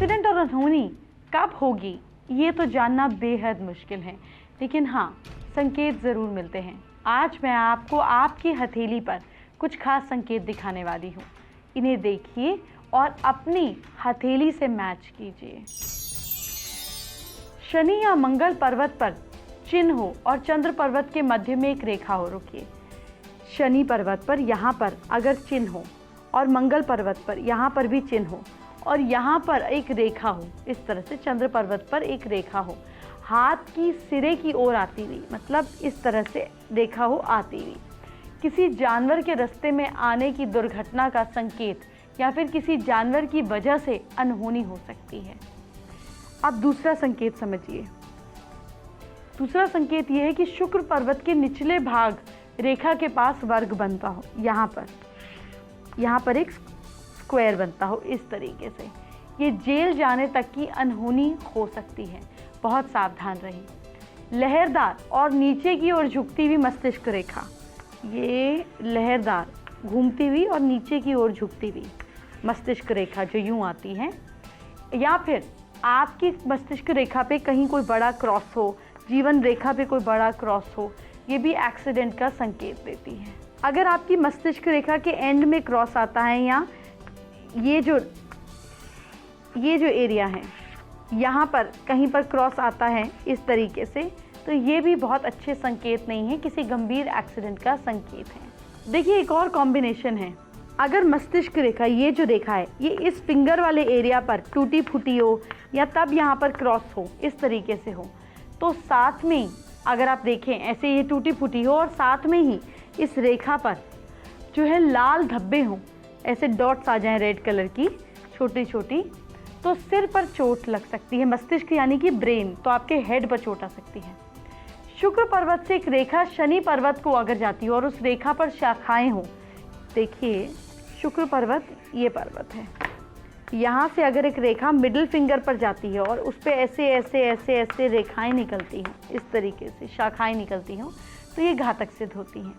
Accident और अनहोनी कब होगी ये तो जानना बेहद मुश्किल है, लेकिन हाँ संकेत ज़रूर मिलते हैं। आज मैं आपको आपकी हथेली पर कुछ खास संकेत दिखाने वाली हूँ। इन्हें देखिए और अपनी हथेली से मैच कीजिए। शनि या मंगल पर्वत पर चिन्ह हो और चंद्र पर्वत के मध्य में एक रेखा हो। रुकिए, शनि पर्वत पर यहाँ पर अगर चिन्ह हो और मंगल पर्वत पर यहाँ पर भी चिन्ह हो और यहाँ पर एक रेखा हो, इस तरह से चंद्र पर्वत पर एक रेखा हो, हाथ की सिरे की ओर आती हुई, मतलब इस तरह से रेखा हो आती हुई, किसी जानवर के रास्ते में आने की दुर्घटना का संकेत या फिर किसी जानवर की वजह से अनहोनी हो सकती है। अब दूसरा संकेत समझिए। दूसरा संकेत यह है कि शुक्र पर्वत के निचले भाग रेखा के पास वर्ग बनता हो, यहाँ पर एक स्क्वायर बनता हो इस तरीके से। ये जेल जाने तक की अनहोनी हो सकती है, बहुत सावधान रहिए। लहरदार और नीचे की ओर झुकती हुई मस्तिष्क रेखा, ये लहरदार घूमती हुई और नीचे की ओर झुकती हुई मस्तिष्क रेखा जो यूं आती है, या फिर आपकी मस्तिष्क रेखा पे कहीं कोई बड़ा क्रॉस हो, जीवन रेखा पे कोई बड़ा क्रॉस हो, ये भी एक्सीडेंट का संकेत देती है। अगर आपकी मस्तिष्क रेखा के एंड में क्रॉस आता है या ये जो एरिया है यहाँ पर कहीं पर क्रॉस आता है इस तरीके से, तो ये भी बहुत अच्छे संकेत नहीं है, किसी गंभीर एक्सीडेंट का संकेत है। देखिए एक और कॉम्बिनेशन है। अगर मस्तिष्क रेखा, ये जो रेखा है, ये इस फिंगर वाले एरिया पर टूटी फूटी हो या तब यहाँ पर क्रॉस हो, इस तरीके से हो, तो साथ में अगर आप देखें ऐसे ये टूटी फूटी हो और साथ में ही इस रेखा पर जो है लाल धब्बे हों, ऐसे डॉट्स आ जाएं रेड कलर की छोटी छोटी, तो सिर पर चोट लग सकती है। मस्तिष्क यानी कि ब्रेन, तो आपके हेड पर चोट आ सकती है। शुक्र पर्वत से एक रेखा शनि पर्वत को अगर जाती हो और उस रेखा पर शाखाएं हो, देखिए शुक्र पर्वत ये पर्वत है, यहाँ से अगर एक रेखा मिडिल फिंगर पर जाती है और उस पर ऐसे ऐसे ऐसे ऐसे रेखाएं निकलती हैं, इस तरीके से शाखाएं निकलती हों, तो ये घातक सिद्ध होती हैं।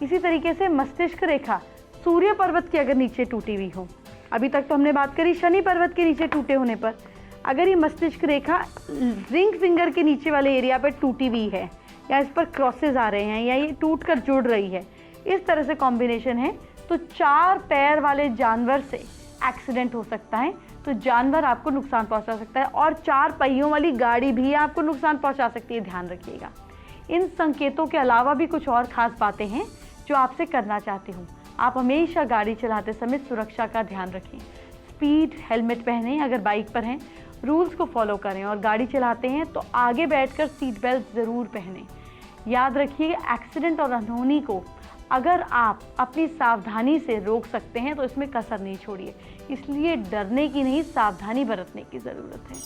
इसी तरीके से मस्तिष्क रेखा सूर्य पर्वत के अगर नीचे टूटी हुई हो, अभी तक तो हमने बात करी शनि पर्वत के नीचे टूटे होने पर, अगर ये मस्तिष्क रेखा रिंग फिंगर के नीचे वाले एरिया पर टूटी हुई है या इस पर क्रॉसेस आ रहे हैं या ये टूट कर जुड़ रही है, इस तरह से कॉम्बिनेशन है, तो 4 पैर वाले जानवर से एक्सीडेंट हो सकता है। तो जानवर आपको नुकसान पहुंचा सकता है और 4 पहियों वाली गाड़ी भी आपको नुकसान पहुंचा सकती है, ध्यान रखिएगा। इन संकेतों के अलावा भी कुछ और खास बातें हैं जो आपसे करना चाहती हूँ। आप हमेशा गाड़ी चलाते समय सुरक्षा का ध्यान रखें, स्पीड, हेलमेट पहनें अगर बाइक पर हैं, रूल्स को फॉलो करें और गाड़ी चलाते हैं तो आगे बैठकर सीट बेल्ट ज़रूर पहनें। याद रखिए एक्सीडेंट और अनहोनी को अगर आप अपनी सावधानी से रोक सकते हैं तो इसमें कसर नहीं छोड़िए, इसलिए डरने की नहीं, सावधानी बरतने की ज़रूरत है।